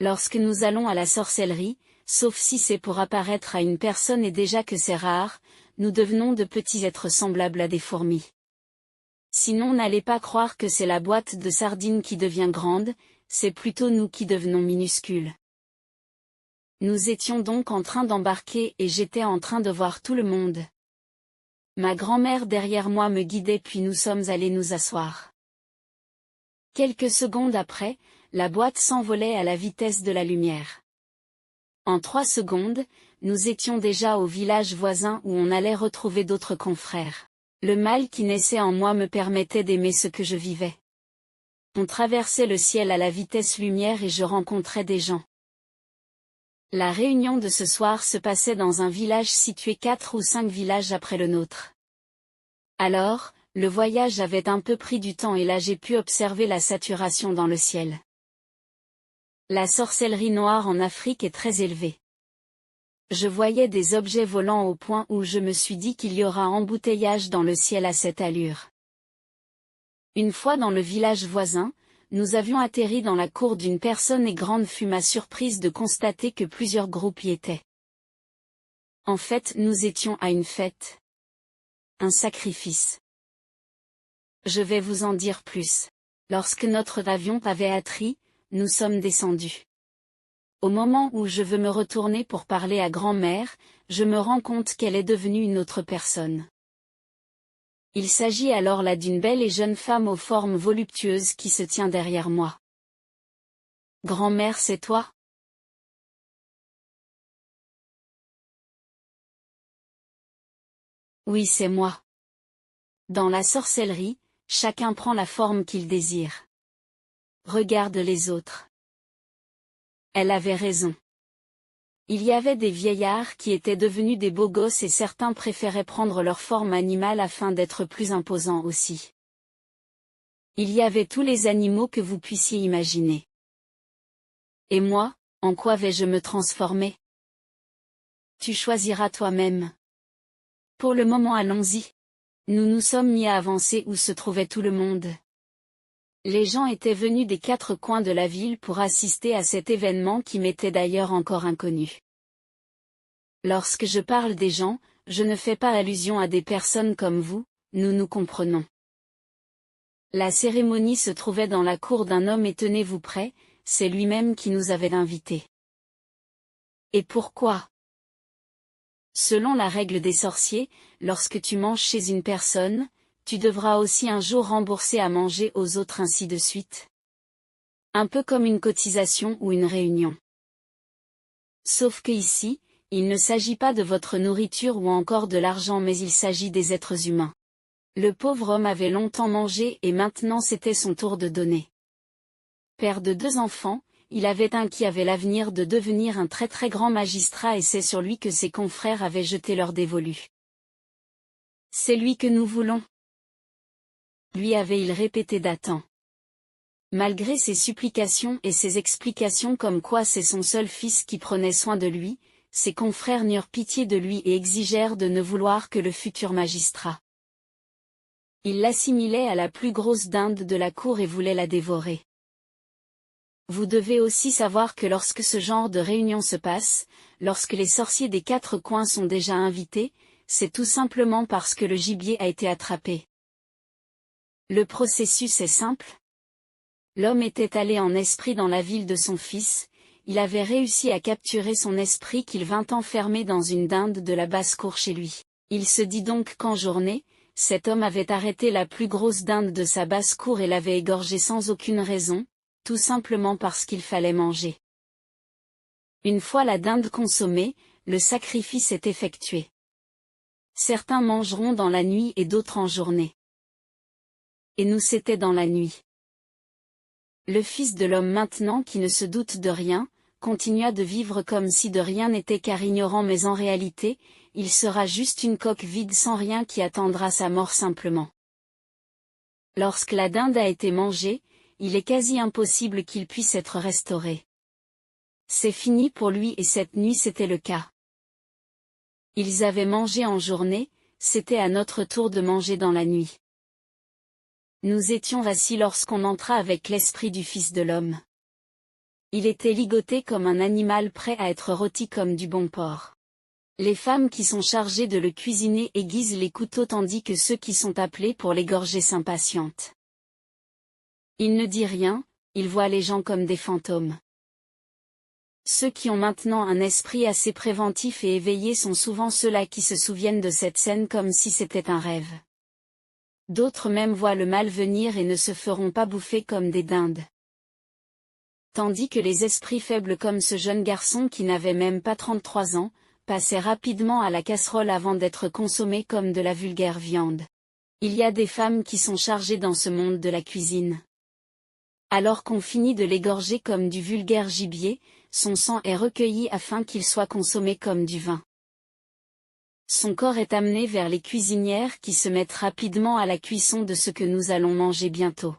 Lorsque nous allons à la sorcellerie, sauf si c'est pour apparaître à une personne et déjà que c'est rare, nous devenons de petits êtres semblables à des fourmis. Sinon n'allez pas croire que c'est la boîte de sardines qui devient grande, c'est plutôt nous qui devenons minuscules. Nous étions donc en train d'embarquer et j'étais en train de voir tout le monde. Ma grand-mère derrière moi me guidait puis nous sommes allés nous asseoir. Quelques secondes après, la boîte s'envolait à la vitesse de la lumière. En 3 secondes, nous étions déjà au village voisin où on allait retrouver d'autres confrères. Le mal qui naissait en moi me permettait d'aimer ce que je vivais. On traversait le ciel à la vitesse lumière et je rencontrais des gens. La réunion de ce soir se passait dans un village situé 4 ou 5 villages après le nôtre. Alors, le voyage avait un peu pris du temps et là j'ai pu observer la saturation dans le ciel. La sorcellerie noire en Afrique est très élevée. Je voyais des objets volants au point où je me suis dit qu'il y aura embouteillage dans le ciel à cette allure. Une fois dans le village voisin, nous avions atterri dans la cour d'une personne et grande fut ma surprise de constater que plusieurs groupes y étaient. En fait, nous étions à une fête. Un sacrifice. Je vais vous en dire plus. Lorsque notre avion avait atterri, nous sommes descendus. Au moment où je veux me retourner pour parler à grand-mère, je me rends compte qu'elle est devenue une autre personne. Il s'agit alors là d'une belle et jeune femme aux formes voluptueuses qui se tient derrière moi. Grand-mère, c'est toi? Oui, c'est moi. Dans la sorcellerie, chacun prend la forme qu'il désire. Regarde les autres. Elle avait raison. Il y avait des vieillards qui étaient devenus des beaux gosses et certains préféraient prendre leur forme animale afin d'être plus imposants aussi. Il y avait tous les animaux que vous puissiez imaginer. Et moi, en quoi vais-je me transformer? Tu choisiras toi-même. Pour le moment allons-y. Nous nous sommes mis à avancer où se trouvait tout le monde. Les gens étaient venus des 4 coins de la ville pour assister à cet événement qui m'était d'ailleurs encore inconnu. Lorsque je parle des gens, je ne fais pas allusion à des personnes comme vous, nous nous comprenons. La cérémonie se trouvait dans la cour d'un homme et tenez-vous prêts, c'est lui-même qui nous avait invités. Et pourquoi? Selon la règle des sorciers, lorsque tu manges chez une personne, tu devras aussi un jour rembourser à manger aux autres ainsi de suite. Un peu comme une cotisation ou une réunion. Sauf que ici, il ne s'agit pas de votre nourriture ou encore de l'argent mais il s'agit des êtres humains. Le pauvre homme avait longtemps mangé et maintenant c'était son tour de donner. Père de 2 enfants, il avait un qui avait l'avenir de devenir un très très grand magistrat et c'est sur lui que ses confrères avaient jeté leur dévolu. C'est lui que nous voulons. Lui avait-il répété Dathan. Malgré ses supplications et ses explications comme quoi c'est son seul fils qui prenait soin de lui, ses confrères n'eurent pitié de lui et exigèrent de ne vouloir que le futur magistrat. Ils l'assimilaient à la plus grosse dinde de la cour et voulaient la dévorer. Vous devez aussi savoir que lorsque ce genre de réunion se passe, lorsque les sorciers des 4 coins sont déjà invités, c'est tout simplement parce que le gibier a été attrapé. Le processus est simple. L'homme était allé en esprit dans la ville de son fils, il avait réussi à capturer son esprit qu'il vint enfermer dans une dinde de la basse-cour chez lui. Il se dit donc qu'en journée, cet homme avait arrêté la plus grosse dinde de sa basse-cour et l'avait égorgée sans aucune raison, tout simplement parce qu'il fallait manger. Une fois la dinde consommée, le sacrifice est effectué. Certains mangeront dans la nuit et d'autres en journée. Et nous c'était dans la nuit. Le Fils de l'homme maintenant qui ne se doute de rien, continua de vivre comme si de rien n'était car ignorant mais en réalité, il sera juste une coque vide sans rien qui attendra sa mort simplement. Lorsque la dinde a été mangée, il est quasi impossible qu'il puisse être restauré. C'est fini pour lui et cette nuit c'était le cas. Ils avaient mangé en journée, c'était à notre tour de manger dans la nuit. Nous étions assis lorsqu'on entra avec l'esprit du Fils de l'homme. Il était ligoté comme un animal prêt à être rôti comme du bon porc. Les femmes qui sont chargées de le cuisiner aiguisent les couteaux tandis que ceux qui sont appelés pour l'égorger s'impatientent. Il ne dit rien, il voit les gens comme des fantômes. Ceux qui ont maintenant un esprit assez préventif et éveillé sont souvent ceux-là qui se souviennent de cette scène comme si c'était un rêve. D'autres même voient le mal venir et ne se feront pas bouffer comme des dindes. Tandis que les esprits faibles comme ce jeune garçon qui n'avait même pas 33 ans, passaient rapidement à la casserole avant d'être consommés comme de la vulgaire viande. Il y a des femmes qui sont chargées dans ce monde de la cuisine. Alors qu'on finit de l'égorger comme du vulgaire gibier, son sang est recueilli afin qu'il soit consommé comme du vin. Son corps est amené vers les cuisinières qui se mettent rapidement à la cuisson de ce que nous allons manger bientôt.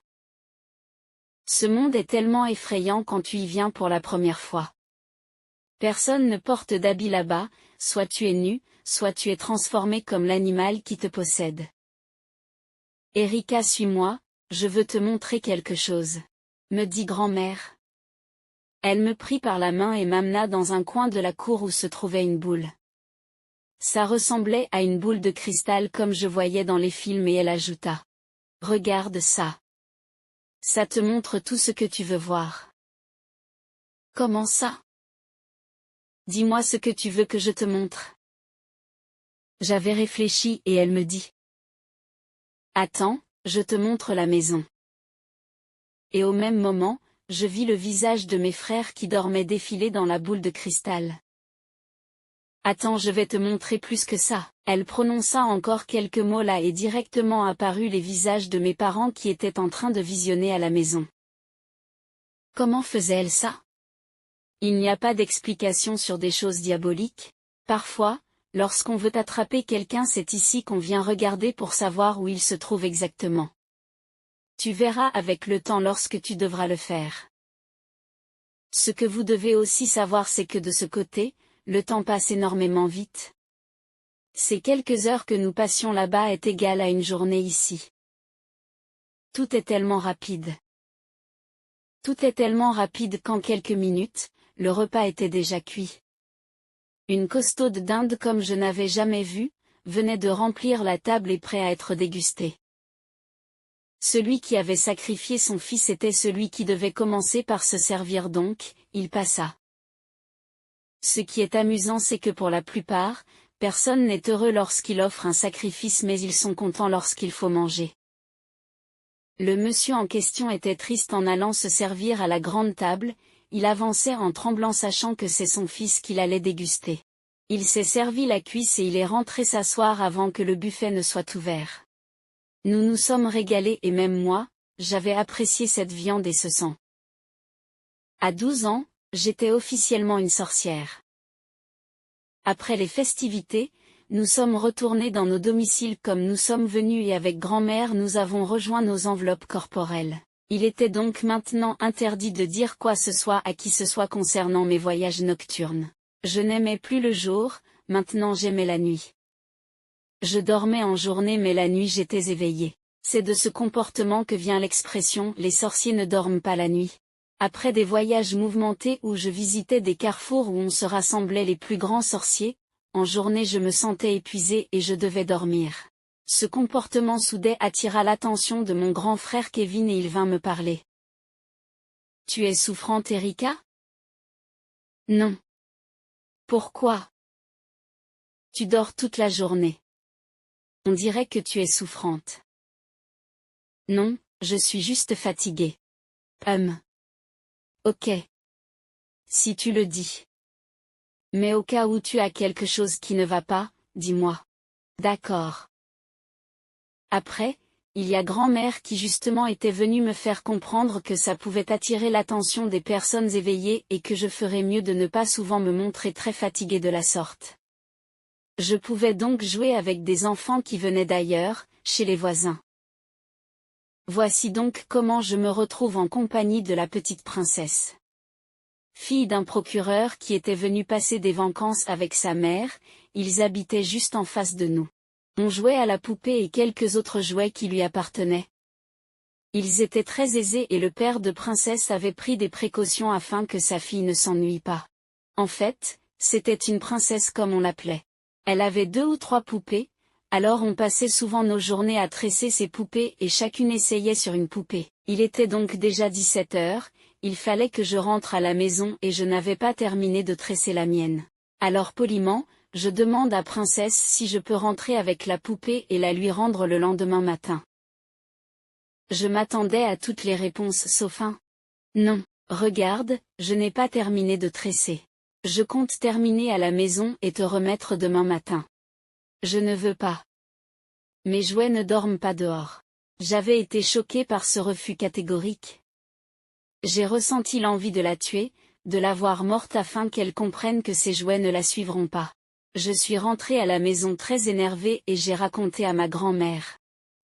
Ce monde est tellement effrayant quand tu y viens pour la première fois. Personne ne porte d'habit là-bas, soit tu es nu, soit tu es transformé comme l'animal qui te possède. Erika, suis-moi, je veux te montrer quelque chose, me dit grand-mère. Elle me prit par la main et m'amena dans un coin de la cour où se trouvait une boule. Ça ressemblait à une boule de cristal comme je voyais dans les films et elle ajouta. Regarde ça. Ça te montre tout ce que tu veux voir. Comment ça? Dis-moi ce que tu veux que je te montre. J'avais réfléchi et elle me dit. Attends, je te montre la maison. Et au même moment, je vis le visage de mes frères qui dormaient défiler dans la boule de cristal. Attends, je vais te montrer plus que ça. Elle prononça encore quelques mots là et directement apparut les visages de mes parents qui étaient en train de visionner à la maison. Comment faisait-elle ça? Il n'y a pas d'explication sur des choses diaboliques. Parfois, lorsqu'on veut attraper quelqu'un, c'est ici qu'on vient regarder pour savoir où il se trouve exactement. Tu verras avec le temps lorsque tu devras le faire. Ce que vous devez aussi savoir, c'est que de ce côté, le temps passe énormément vite. Ces quelques heures que nous passions là-bas est égale à une journée ici. Tout est tellement rapide. Tout est tellement rapide qu'en quelques minutes, le repas était déjà cuit. Une costaude dinde comme je n'avais jamais vu, venait de remplir la table et prêt à être dégustée. Celui qui avait sacrifié son fils était celui qui devait commencer par se servir donc, il passa. Ce qui est amusant, c'est que pour la plupart, personne n'est heureux lorsqu'il offre un sacrifice, mais ils sont contents lorsqu'il faut manger. Le monsieur en question était triste en allant se servir à la grande table, il avançait en tremblant sachant que c'est son fils qu'il allait déguster. Il s'est servi la cuisse et il est rentré s'asseoir avant que le buffet ne soit ouvert. Nous nous sommes régalés et même moi, j'avais apprécié cette viande et ce sang. À 12 ans, j'étais officiellement une sorcière. Après les festivités, nous sommes retournés dans nos domiciles comme nous sommes venus et avec grand-mère nous avons rejoint nos enveloppes corporelles. Il était donc maintenant interdit de dire quoi que ce soit à qui que ce soit concernant mes voyages nocturnes. Je n'aimais plus le jour, maintenant j'aimais la nuit. Je dormais en journée mais la nuit j'étais éveillée. C'est de ce comportement que vient l'expression « les sorciers ne dorment pas la nuit ». Après des voyages mouvementés où je visitais des carrefours où on se rassemblait les plus grands sorciers, en journée je me sentais épuisée et je devais dormir. Ce comportement soudain attira l'attention de mon grand frère Kevin et il vint me parler. « Tu es souffrante, Erika? » « Non. »« Pourquoi? » »« Tu dors toute la journée. On dirait que tu es souffrante. »« Non, je suis juste fatiguée. » Ok. Si tu le dis. Mais au cas où tu as quelque chose qui ne va pas, dis-moi. D'accord. Après, il y a grand-mère qui justement était venue me faire comprendre que ça pouvait attirer l'attention des personnes éveillées et que je ferais mieux de ne pas souvent me montrer très fatiguée de la sorte. Je pouvais donc jouer avec des enfants qui venaient d'ailleurs, chez les voisins. Voici donc comment je me retrouve en compagnie de la petite princesse. Fille d'un procureur qui était venu passer des vacances avec sa mère, ils habitaient juste en face de nous. On jouait à la poupée et quelques autres jouets qui lui appartenaient. Ils étaient très aisés et le père de princesse avait pris des précautions afin que sa fille ne s'ennuie pas. En fait, c'était une princesse comme on l'appelait. Elle avait 2 ou 3 poupées, alors on passait souvent nos journées à tresser ces poupées et chacune essayait sur une poupée. Il était donc déjà 17 heures, il fallait que je rentre à la maison et je n'avais pas terminé de tresser la mienne. Alors poliment, je demande à princesse si je peux rentrer avec la poupée et la lui rendre le lendemain matin. Je m'attendais à toutes les réponses sauf un. Non, regarde, je n'ai pas terminé de tresser. Je compte terminer à la maison et te remettre demain matin. Je ne veux pas. Mes jouets ne dorment pas dehors. J'avais été choquée par ce refus catégorique. J'ai ressenti l'envie de la tuer, de la voir morte afin qu'elle comprenne que ses jouets ne la suivront pas. Je suis rentrée à la maison très énervée et j'ai raconté à ma grand-mère.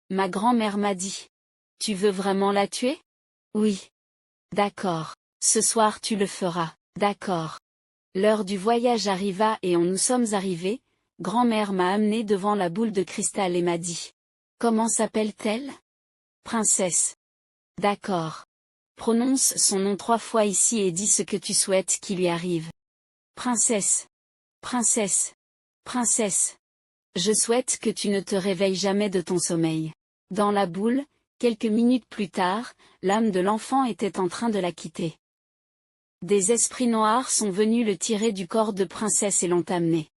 Ma grand-mère m'a dit. Tu veux vraiment la tuer? Oui. D'accord. Ce soir tu le feras. D'accord. L'heure du voyage arriva et nous sommes arrivés. Grand-mère m'a amené devant la boule de cristal et m'a dit. Comment s'appelle-t-elle? Princesse. D'accord. Prononce son nom 3 fois ici et dis ce que tu souhaites qu'il lui arrive. Princesse. Princesse. Princesse. Je souhaite que tu ne te réveilles jamais de ton sommeil. Dans la boule, quelques minutes plus tard, l'âme de l'enfant était en train de la quitter. Des esprits noirs sont venus le tirer du corps de princesse et l'ont amené.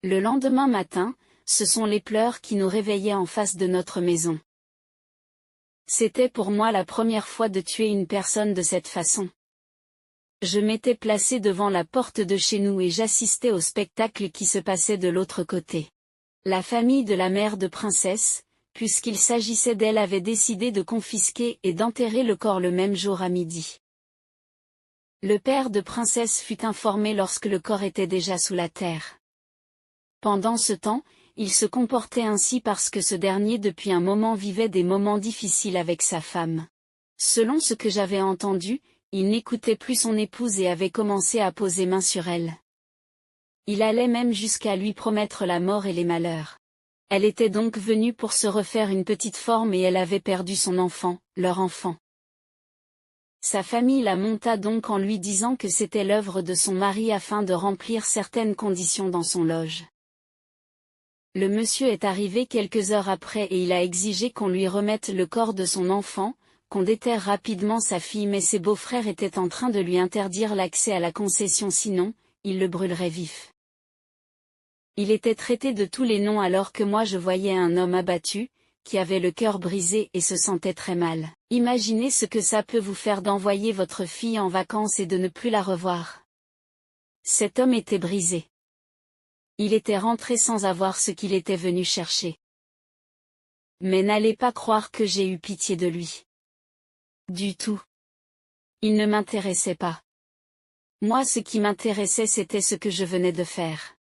Le lendemain matin, ce sont les pleurs qui nous réveillaient en face de notre maison. C'était pour moi la première fois de tuer une personne de cette façon. Je m'étais placé devant la porte de chez nous et j'assistais au spectacle qui se passait de l'autre côté. La famille de la mère de princesse, puisqu'il s'agissait d'elle, avait décidé de confisquer et d'enterrer le corps le même jour à midi. Le père de princesse fut informé lorsque le corps était déjà sous la terre. Pendant ce temps, il se comportait ainsi parce que ce dernier depuis un moment vivait des moments difficiles avec sa femme. Selon ce que j'avais entendu, il n'écoutait plus son épouse et avait commencé à poser main sur elle. Il allait même jusqu'à lui promettre la mort et les malheurs. Elle était donc venue pour se refaire une petite forme et elle avait perdu son enfant, leur enfant. Sa famille la monta donc en lui disant que c'était l'œuvre de son mari afin de remplir certaines conditions dans son loge. Le monsieur est arrivé quelques heures après et il a exigé qu'on lui remette le corps de son enfant, qu'on déterre rapidement sa fille, mais ses beaux-frères étaient en train de lui interdire l'accès à la concession, sinon, il le brûlerait vif. Il était traité de tous les noms alors que moi je voyais un homme abattu, qui avait le cœur brisé et se sentait très mal. Imaginez ce que ça peut vous faire d'envoyer votre fille en vacances et de ne plus la revoir. Cet homme était brisé. Il était rentré sans avoir ce qu'il était venu chercher. Mais n'allez pas croire que j'ai eu pitié de lui. Du tout. Il ne m'intéressait pas. Moi, ce qui m'intéressait, c'était ce que je venais de faire.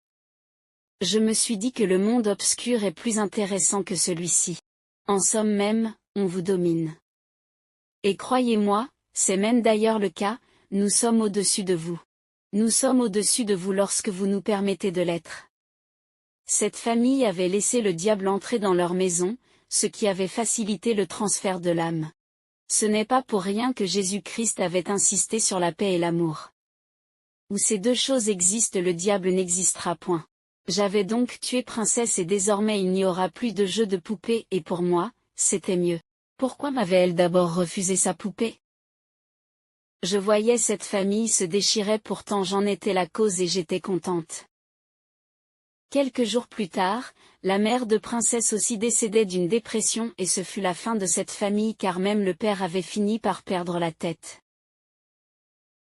Je me suis dit que le monde obscur est plus intéressant que celui-ci. En somme même, on vous domine. Et croyez-moi, c'est même d'ailleurs le cas, nous sommes au-dessus de vous. Nous sommes au-dessus de vous lorsque vous nous permettez de l'être. Cette famille avait laissé le diable entrer dans leur maison, ce qui avait facilité le transfert de l'âme. Ce n'est pas pour rien que Jésus-Christ avait insisté sur la paix et l'amour. Où ces deux choses existent, le diable n'existera point. J'avais donc tué princesse et désormais il n'y aura plus de jeu de poupée et pour moi, c'était mieux. Pourquoi m'avait-elle d'abord refusé sa poupée? Je voyais cette famille se déchirer, pourtant j'en étais la cause et j'étais contente. Quelques jours plus tard, la mère de princesse aussi décédait d'une dépression et ce fut la fin de cette famille car même le père avait fini par perdre la tête.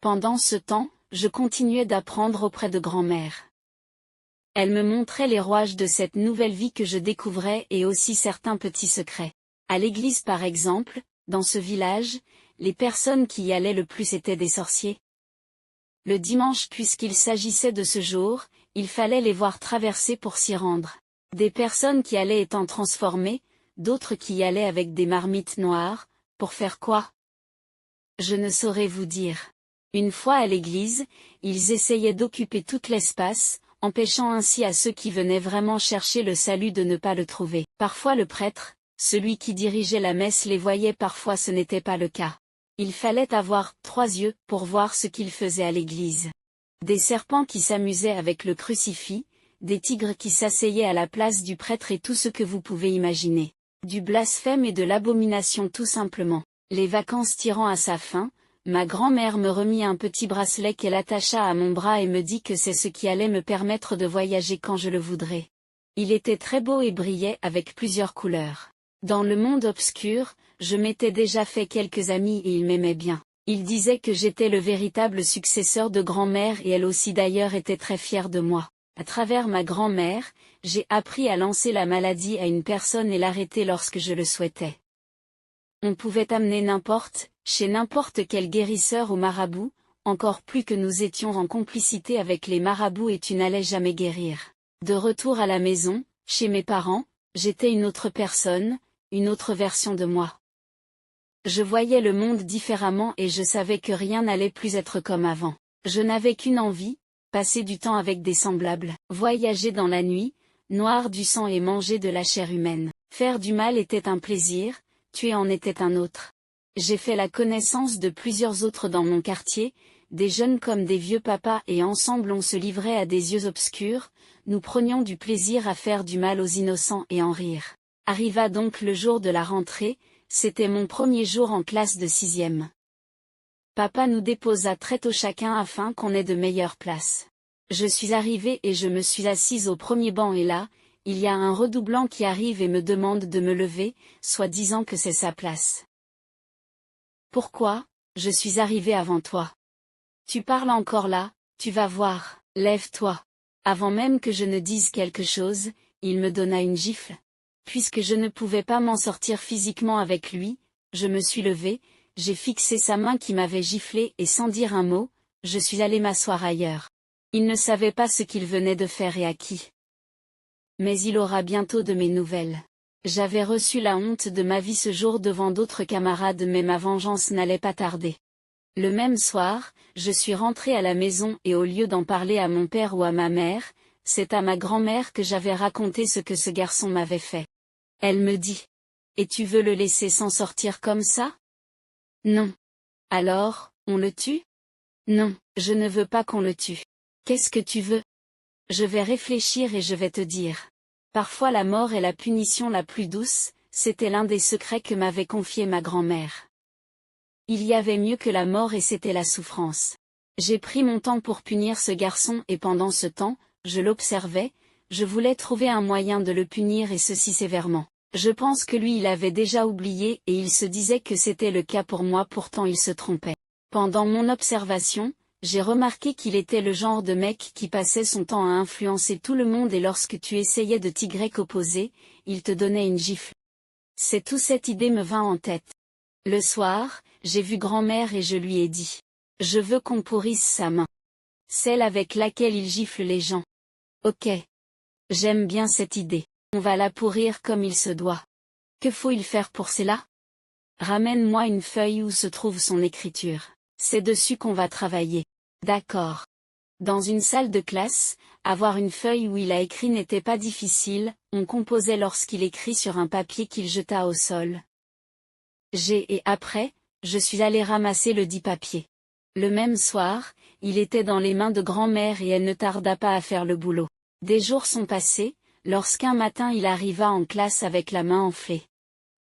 Pendant ce temps, je continuais d'apprendre auprès de grand-mère. Elle me montrait les rouages de cette nouvelle vie que je découvrais et aussi certains petits secrets. À l'église par exemple, dans ce village, les personnes qui y allaient le plus étaient des sorciers. Le dimanche, puisqu'il s'agissait de ce jour, il fallait les voir traverser pour s'y rendre. Des personnes qui allaient étant transformées, d'autres qui y allaient avec des marmites noires, pour faire quoi? Je ne saurais vous dire. Une fois à l'église, ils essayaient d'occuper tout l'espace, empêchant ainsi à ceux qui venaient vraiment chercher le salut de ne pas le trouver. Parfois le prêtre, Celui qui dirigeait la messe les voyait parfois, ce n'était pas le cas. Il fallait avoir 3 yeux pour voir ce qu'il faisait à l'église. Des serpents qui s'amusaient avec le crucifix, des tigres qui s'asseyaient à la place du prêtre et tout ce que vous pouvez imaginer. Du blasphème et de l'abomination tout simplement. Les vacances tirant à sa fin, ma grand-mère me remit un petit bracelet qu'elle attacha à mon bras et me dit que c'est ce qui allait me permettre de voyager quand je le voudrais. Il était très beau et brillait avec plusieurs couleurs. Dans le monde obscur, je m'étais déjà fait quelques amis et ils m'aimaient bien. Ils disaient que j'étais le véritable successeur de grand-mère et elle aussi d'ailleurs était très fière de moi. À travers ma grand-mère, j'ai appris à lancer la maladie à une personne et l'arrêter lorsque je le souhaitais. On pouvait amener n'importe, chez n'importe quel guérisseur ou marabout, encore plus que nous étions en complicité avec les marabouts et tu n'allais jamais guérir. De retour à la maison, chez mes parents, j'étais une autre personne, une autre version de moi. Je voyais le monde différemment et je savais que rien n'allait plus être comme avant. Je n'avais qu'une envie, passer du temps avec des semblables, voyager dans la nuit, noir du sang et manger de la chair humaine. Faire du mal était un plaisir, tuer en était un autre. J'ai fait la connaissance de plusieurs autres dans mon quartier, des jeunes comme des vieux papas et ensemble on se livrait à des yeux obscurs, nous prenions du plaisir à faire du mal aux innocents et en rire. Arriva donc le jour de la rentrée, c'était mon premier jour en classe de 6e. Papa nous déposa très tôt chacun afin qu'on ait de meilleures places. Je suis arrivée et je me suis assise au premier banc et là, il y a un redoublant qui arrive et me demande de me lever, soit disant que c'est sa place. Pourquoi, je suis arrivée avant toi. Tu parles encore là, tu vas voir, lève-toi. Avant même que je ne dise quelque chose, il me donna une gifle. Puisque je ne pouvais pas m'en sortir physiquement avec lui, je me suis levée, j'ai fixé sa main qui m'avait giflé et sans dire un mot, je suis allée m'asseoir ailleurs. Il ne savait pas ce qu'il venait de faire et à qui. Mais il aura bientôt de mes nouvelles. J'avais reçu la honte de ma vie ce jour devant d'autres camarades mais ma vengeance n'allait pas tarder. Le même soir, je suis rentrée à la maison et au lieu d'en parler à mon père ou à ma mère, c'est à ma grand-mère que j'avais raconté ce que ce garçon m'avait fait. Elle me dit. Et tu veux le laisser s'en sortir comme ça? Non. Alors, on le tue? Non, je ne veux pas qu'on le tue. Qu'est-ce que tu veux? Je vais réfléchir et je vais te dire. Parfois la mort est la punition la plus douce, c'était l'un des secrets que m'avait confié ma grand-mère. Il y avait mieux que la mort et c'était la souffrance. J'ai pris mon temps pour punir ce garçon et pendant ce temps, je l'observais, je voulais trouver un moyen de le punir et ceci sévèrement. Je pense que lui il avait déjà oublié et il se disait que c'était le cas pour moi pourtant il se trompait. Pendant mon observation, j'ai remarqué qu'il était le genre de mec qui passait son temps à influencer tout le monde et lorsque tu essayais de t'y opposer, il te donnait une gifle. C'est tout cette idée me vint en tête. Le soir, j'ai vu grand-mère et je lui ai dit. Je veux qu'on pourrisse sa main. Celle avec laquelle il gifle les gens. Ok. J'aime bien cette idée. On va la pourrir comme il se doit. Que faut-il faire pour cela? Ramène-moi une feuille où se trouve son écriture. C'est dessus qu'on va travailler. D'accord. Dans une salle de classe, avoir une feuille où il a écrit n'était pas difficile, on composait lorsqu'il écrit sur un papier qu'il jeta au sol. Et après, je suis allé ramasser le dit papier. Le même soir, il était dans les mains de grand-mère et elle ne tarda pas à faire le boulot. Des jours sont passés, lorsqu'un matin il arriva en classe avec la main enflée.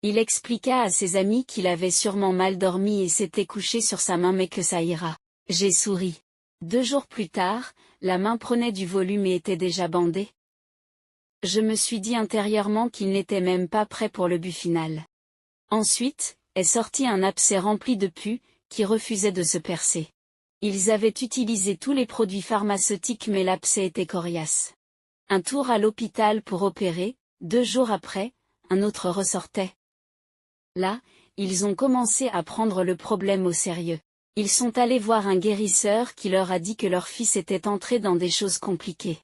Il expliqua à ses amis qu'il avait sûrement mal dormi et s'était couché sur sa main mais que ça ira. J'ai souri. 2 jours plus tard, la main prenait du volume et était déjà bandée. Je me suis dit intérieurement qu'il n'était même pas prêt pour le but final. Ensuite, est sorti un abcès rempli de pus, qui refusait de se percer. Ils avaient utilisé tous les produits pharmaceutiques mais l'abcès était coriace. Un tour à l'hôpital pour opérer, 2 jours après, un autre ressortait. Là, ils ont commencé à prendre le problème au sérieux. Ils sont allés voir un guérisseur qui leur a dit que leur fils était entré dans des choses compliquées.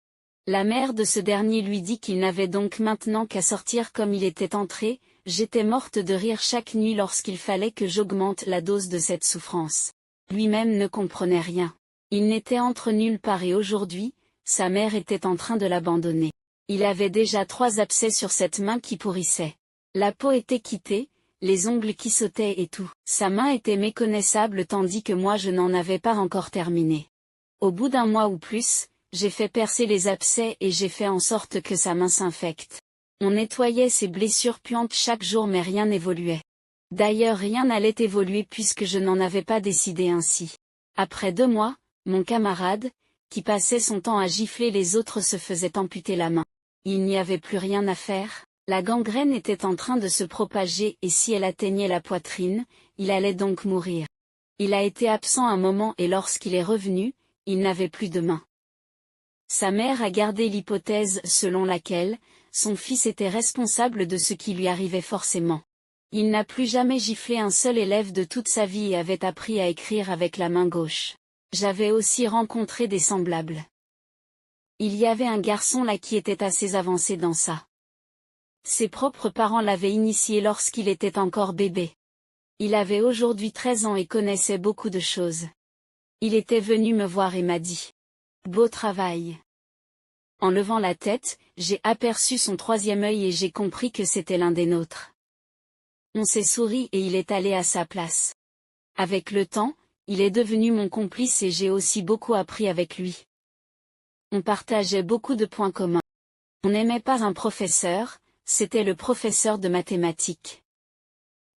La mère de ce dernier lui dit qu'il n'avait donc maintenant qu'à sortir comme il était entré, j'étais morte de rire chaque nuit lorsqu'il fallait que j'augmente la dose de cette souffrance. Lui-même ne comprenait rien. Il n'était entre nulle part et aujourd'hui, sa mère était en train de l'abandonner. Il avait déjà 3 abcès sur cette main qui pourrissait. La peau était quittée, les ongles qui sautaient et tout. Sa main était méconnaissable tandis que moi je n'en avais pas encore terminé. Au bout d'un mois ou plus, j'ai fait percer les abcès et j'ai fait en sorte que sa main s'infecte. On nettoyait ses blessures puantes chaque jour mais rien n'évoluait. D'ailleurs rien n'allait évoluer puisque je n'en avais pas décidé ainsi. Après 2 mois, mon camarade, qui passait son temps à gifler les autres se faisait amputer la main. Il n'y avait plus rien à faire, la gangrène était en train de se propager et si elle atteignait la poitrine, il allait donc mourir. Il a été absent un moment et lorsqu'il est revenu, il n'avait plus de main. Sa mère a gardé l'hypothèse selon laquelle, son fils était responsable de ce qui lui arrivait forcément. Il n'a plus jamais giflé un seul élève de toute sa vie et avait appris à écrire avec la main gauche. J'avais aussi rencontré des semblables. Il y avait un garçon là qui était assez avancé dans ça. Ses propres parents l'avaient initié lorsqu'il était encore bébé. Il avait aujourd'hui 13 ans et connaissait beaucoup de choses. Il était venu me voir et m'a dit « Beau travail ». En levant la tête, j'ai aperçu son 3e œil et j'ai compris que c'était l'un des nôtres. On s'est souri et il est allé à sa place. Avec le temps, il est devenu mon complice et j'ai aussi beaucoup appris avec lui. On partageait beaucoup de points communs. On n'aimait pas un professeur, c'était le professeur de mathématiques.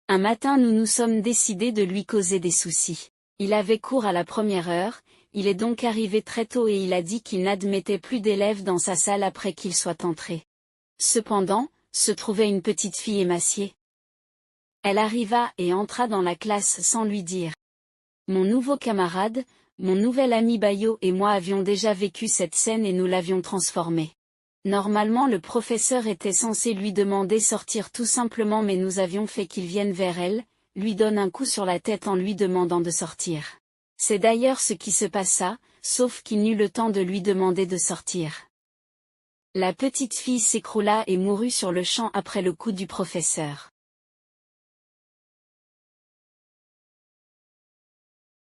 Un matin nous nous sommes décidés de lui causer des soucis. Il avait cours à la 1re heure, il est donc arrivé très tôt et il a dit qu'il n'admettait plus d'élèves dans sa salle après qu'il soit entré. Cependant, se trouvait une petite fille émaciée. Elle arriva et entra dans la classe sans lui dire. Mon nouveau camarade, mon nouvel ami Bayo et moi avions déjà vécu cette scène et nous l'avions transformée. Normalement le professeur était censé lui demander sortir tout simplement mais nous avions fait qu'il vienne vers elle, lui donne un coup sur la tête en lui demandant de sortir. C'est d'ailleurs ce qui se passa, sauf qu'il n'eut le temps de lui demander de sortir. La petite fille s'écroula et mourut sur le champ après le coup du professeur.